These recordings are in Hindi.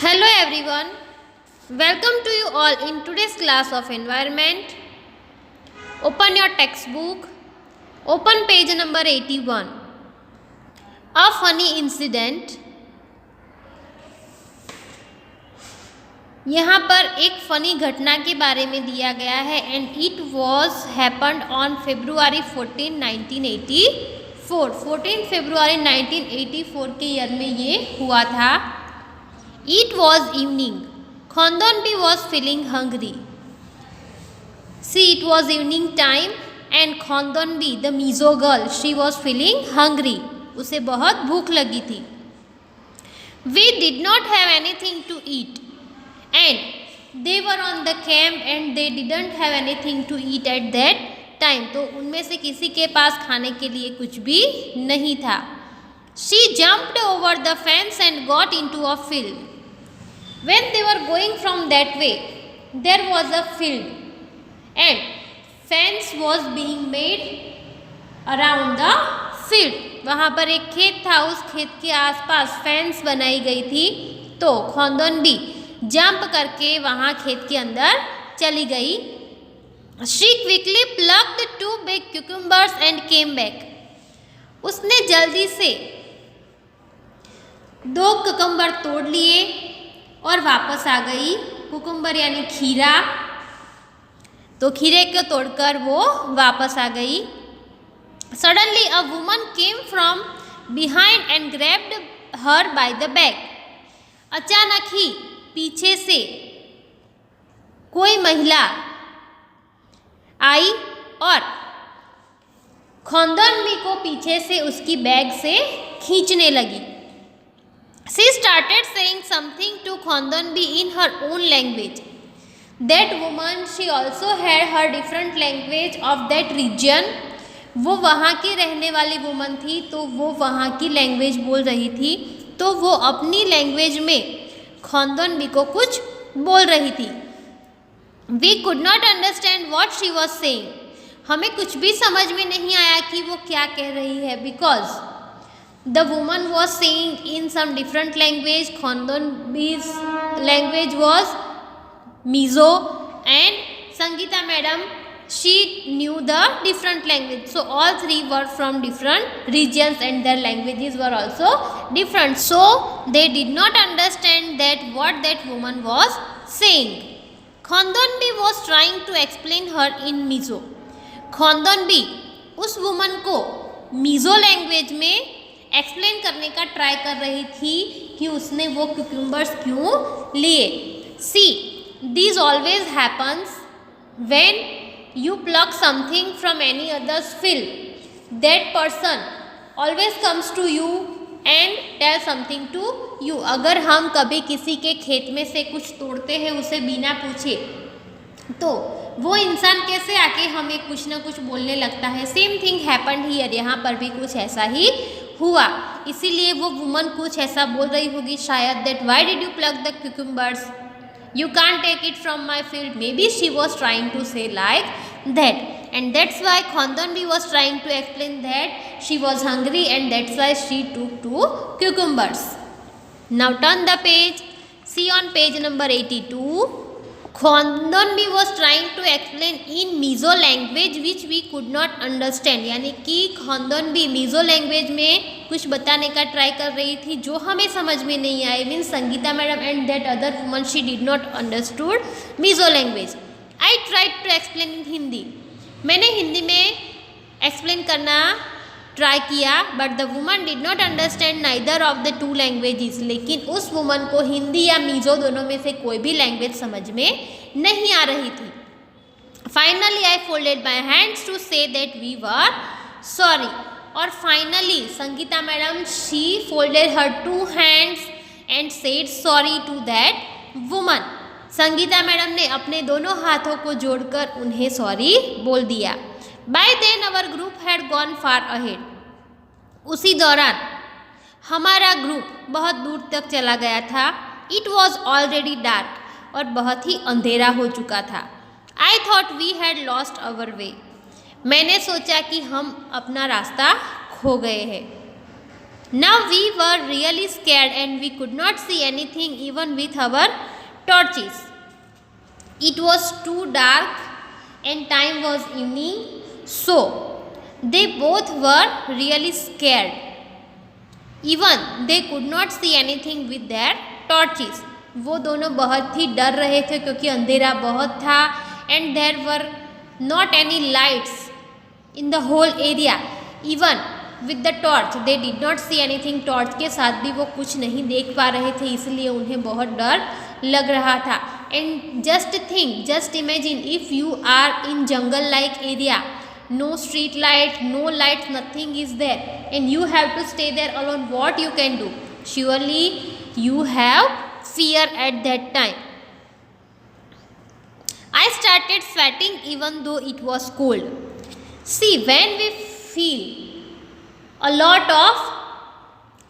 Hello everyone, welcome to you all in today's class of environment. Open your textbook, open page number 81. A funny incident. यहाँ पर एक फ़नी घटना के बारे में दिया गया है and it was happened on February 14, 1984. 14 फरवरी 1984 के ईयर में ये हुआ था. It was evening. Khondonbi was feeling hungry. See, it was evening time and Khondonbi, the Mizo girl, she was feeling hungry. उसे बहुत भूख लगी थी. We did not have anything to eat and they were on the camp and they didn't have anything to eat at that time. तो उनमें से किसी के पास खाने के लिए कुछ भी नहीं था. She jumped over the fence and got into a field. When they were going from that way, there was a field and fence was being made around the field. वहाँ पर एक खेत था, उस खेत के आसपास फेंस बनाई गई थी. तो खोंदोनबी जंप करके वहाँ खेत के अंदर चली गई. She quickly plucked 2 big cucumbers and came back. उसने जल्दी से 2 कुकुम्बर तोड़ लिए और वापस आ गई. कुकुम्बर यानी खीरा, तो खीरे को तोड़कर वो वापस आ गई. Suddenly a woman came from behind and grabbed her by the back. अचानक ही पीछे से कोई महिला आई और खोंदोनबी को पीछे से उसकी बैग से खींचने लगी. She started saying something to Khondonbi in her own language. That woman, she also had her different language of that region. वो वहाँ की रहने वाली वुमन थी, तो वो वहाँ की लैंग्वेज बोल रही थी. तो वो अपनी लैंग्वेज में खोंदोनबी को कुछ बोल रही थी. We could not understand what she was saying. हमें कुछ भी समझ में नहीं आया कि वो क्या कह रही है. Because the woman was saying in some different language. Khondonbi's language was Mizo and Sangeeta madam, she knew the different language. So all three were from different regions and their languages were also different. So they did not understand that what that woman was saying. Khondonbi was trying to explain her in Mizo. Khondonbi उस woman को मिज़ो लैंग्वेज में एक्सप्लेन करने का ट्राई कर रही थी कि उसने वो क्यूकम्बर्स क्यों लिए. See, this always happens when you pluck something from any others field. That person always comes to you and tell something to you. अगर हम कभी किसी के खेत में से कुछ तोड़ते हैं उसे बिना पूछे, तो वो इंसान कैसे आके हमें कुछ ना कुछ बोलने लगता है. Same thing happened here. यहाँ पर भी कुछ ऐसा ही हुआ. इसीलिए वो वुमन कुछ ऐसा बोल रही होगी शायद, that why did you pluck the cucumbers, you can't take it from my field. Maybe she was trying to say like that and that's why Khondonbi was trying to explain that she was hungry and that's why she took 2 cucumbers. Now turn the page, see on page number 82. Khondonbi was trying to explain in Mizo language which we could not understand. यानी कि खोंदोनबी मिज़ो लैंग्वेज में कुछ बताने का ट्राई कर रही थी जो हमें समझ में नहीं आए. Means Sangeeta madam and that other woman, she did not understood Mizo language. I tried to explain in Hindi. मैंने हिंदी में एक्सप्लेन करना ट्राई किया, but the woman did not understand neither of the 2 languages. लेकिन उस वुमन को हिंदी या मिज़ो दोनों में से कोई भी लैंग्वेज समझ में नहीं आ रही थी. Finally I folded my hands to say that we were sorry. और finally Sangeeta madam, she folded her 2 hands and said sorry to that woman. Sangeeta madam ने अपने दोनों हाथों को जोड़कर उन्हें सॉरी बोल दिया. By then our group had gone far ahead. उसी दौरान हमारा ग्रुप बहुत दूर तक चला गया था. It was already dark और बहुत ही अंधेरा हो चुका था. I thought we had lost our way. मैंने सोचा कि हम अपना रास्ता खो गए हैं. Now we were really scared and we could not see anything even with our torches. It was too dark and time was evening, so they both were really scared. Even they could not see anything with their torches. वो दोनों बहुत ही डर रहे थे क्योंकि अंधेरा बहुत था and there were not any lights in the whole area. Even with the torch they did not see anything. Torch के साथ भी वो कुछ नहीं देख पा रहे थे, इसलिए उन्हें बहुत डर लग रहा था. And just imagine if you are in jungle like area, no street light, no lights, nothing is there, and you have to stay there alone. What you can do? Surely you have fear at that time. I started sweating even though it was cold. See, when we feel a lot of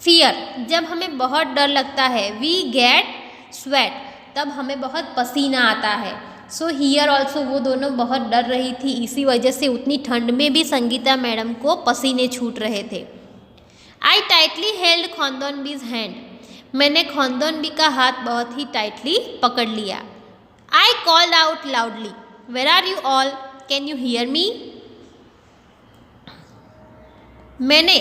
fear, जब हमें बहुत डर लगता है, we get sweat, तब हमें बहुत पसीना आता है. सो हियर ऑल्सो वो दोनों बहुत डर रही थी, इसी वजह से उतनी ठंड में भी संगीता मैडम को पसीने छूट रहे थे. I tightly held Khondonbi's hand. मैंने खोंदोनबी का हाथ बहुत ही टाइटली पकड़ लिया. I called out loudly, where are you all, can you hear me. मैंने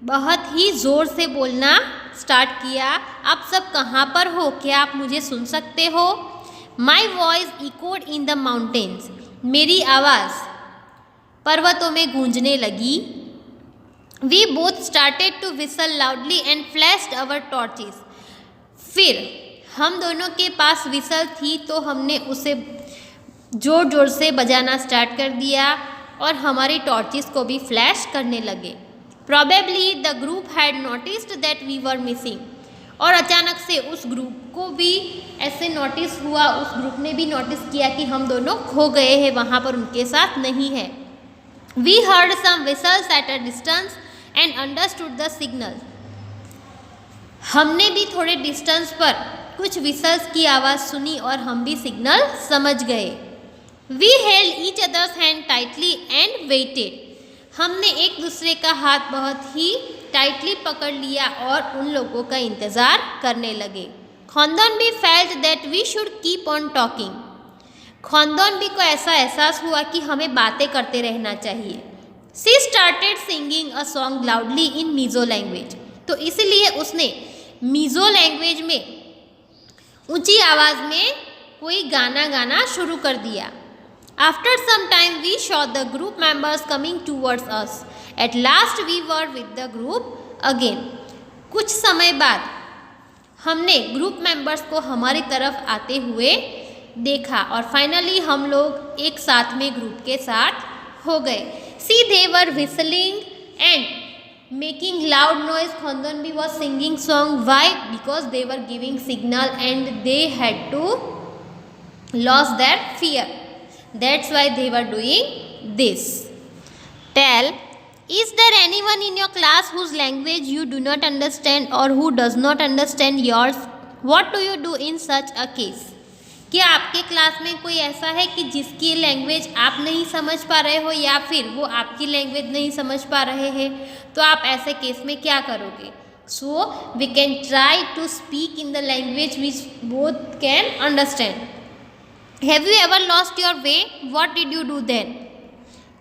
बहुत ही ज़ोर से बोलना स्टार्ट किया, आप सब कहाँ पर हो, क्या आप मुझे सुन सकते हो. My voice echoed in the mountains. मेरी आवाज़ पर्वतों में गूंजने लगी. We both started to whistle loudly and flashed our torches. फिर हम दोनों के पास विसल थी तो हमने उसे ज़ोर ज़ोर से बजाना स्टार्ट कर दिया और हमारी टॉर्चेस को भी फ्लैश करने लगे. Probably the group had noticed that we were missing. और अचानक से उस ग्रुप को भी ऐसे नोटिस हुआ, उस ग्रुप ने भी नोटिस किया कि हम दोनों खो गए हैं, वहाँ पर उनके साथ नहीं है. We heard some whistles at a distance and understood the signal. हमने भी थोड़े डिस्टेंस पर कुछ विसल्स की आवाज़ सुनी और हम भी सिग्नल समझ गए. We held each other's hand tightly and waited. हमने एक दूसरे का हाथ बहुत ही टाइटली पकड़ लिया और उन लोगों का इंतज़ार करने लगे. Khondonbi felt that we should keep on talking. Khondonbi को ऐसा एहसास हुआ कि हमें बातें करते रहना चाहिए. She started singing a song loudly in Mizo language. तो इसलिए उसने मिज़ो लैंग्वेज में ऊंची आवाज़ में कोई गाना गाना शुरू कर दिया. After some time we saw the group members coming towards us. At last we were with the group again. कुछ समय बाद हमने ग्रुप मेंबर्स को हमारी तरफ आते हुए देखा और फाइनली हम लोग एक साथ में ग्रुप के साथ हो गए. See, they were whistling and making loud noise. Khondonbee was singing song. Why? Because they were giving signal and they had to lose their fear. That's why they were doing this. Tell, is there anyone in your class whose language you do not understand or who does not understand yours? What do you do in such a case? क्या आपके क्लास में कोई ऐसा है कि जिसकी लैंग्वेज आप नहीं समझ पा रहे हो या फिर वो आपकी लैंग्वेज नहीं समझ पा रहे हैं, तो आप ऐसे केस में क्या करोगे? So we can try to speak in the language which both can understand. Have you ever lost your way? What did you do then?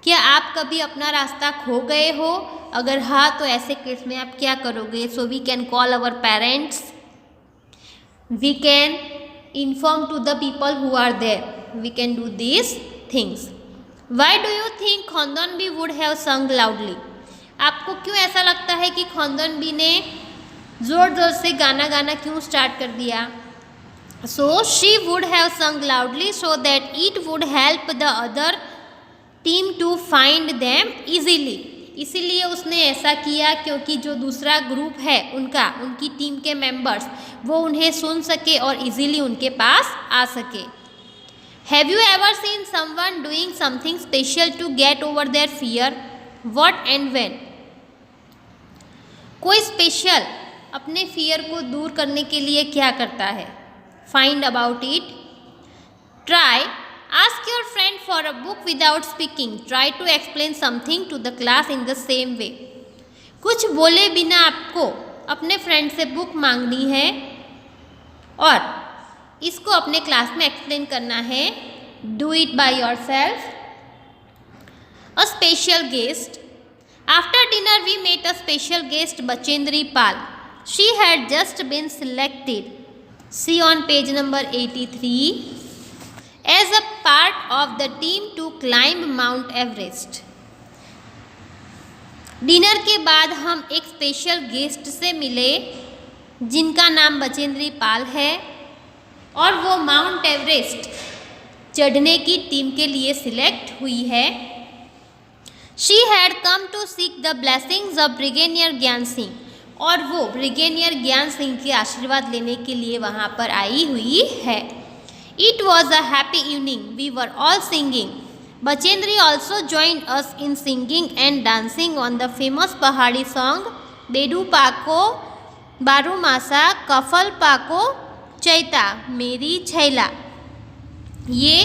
क्या आप कभी अपना रास्ता खो गए हो? अगर हाँ तो ऐसे केस में आप क्या करोगे? So we can call our parents. We can inform to the people who are there. We can do these things. Why do you think Khondonbee would have sung loudly? आपको क्यों ऐसा लगता है कि खोंदोनबी ने ज़ोर ज़ोर से गाना गाना क्यों स्टार्ट कर दिया? So she would have sung loudly so that it would help the other team to find them easily. इसीलिए उसने ऐसा किया क्योंकि जो दूसरा ग्रुप है उनकी टीम के मेंबर्स वो उन्हें सुन सके और इजीली उनके पास आ सके. Have you ever seen someone doing something special to get over their fear? What and when? कोई स्पेशल अपने फियर को दूर करने के लिए क्या करता है? Find about it. Try. Ask your friend for a book without speaking. Try to explain something to the class in the same way. कुछ बोले बिना आपको अपने फ्रेंड से बुक मांगनी है और इसको अपने क्लास में एक्सप्लेन करना है. Do it by yourself. A special guest. After dinner we met a special guest Bachendri Pal. She had just been selected. See on page number 83 as a part of the team to climb Mount Everest. Dinner के बाद हम एक स्पेशल गेस्ट से मिले जिनका नाम बचेंद्री पाल है और वो माउंट एवरेस्ट चढ़ने की टीम के लिए सिलेक्ट हुई है. She had come to seek the blessings of Brigadier ज्ञान सिंह. और वो ब्रिगेडियर ज्ञान सिंह के आशीर्वाद लेने के लिए वहाँ पर आई हुई है. It was a happy evening. We were all singing. Bachendri also join us in singing and dancing on the famous Pahari song Bedu Pako Baru मासा कफल पाको चैता मेरी छैला. ये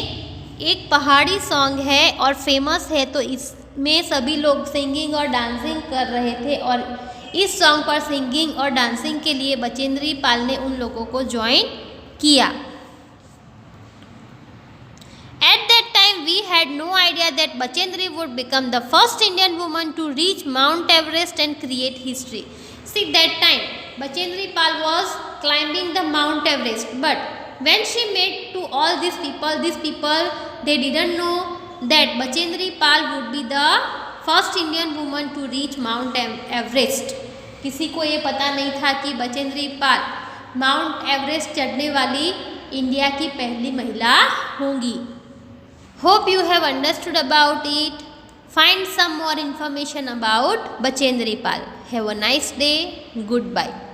एक पहाड़ी सॉन्ग है और फेमस है, तो इसमें सभी लोग सिंगिंग और डांसिंग कर रहे थे और इस सॉन्ग पर सिंगिंग और डांसिंग के लिए बचेंद्री पाल ने उन लोगों को ज्वाइन किया. At that time we had no idea that Bachendri would become the first Indian woman to reach Mount Everest and create history. See that time Bachendri Pal was climbing the Mount Everest, but when she met to all these people they didn't know that Bachendri Pal would be the first Indian woman to reach Mount Everest. किसी को ये पता नहीं था कि बचेंद्री पाल माउंट एवरेस्ट चढ़ने वाली इंडिया की पहली महिला होंगी. Hope you have understood about it. Find some more information about Bachendri Pal. Have a nice day. Goodbye.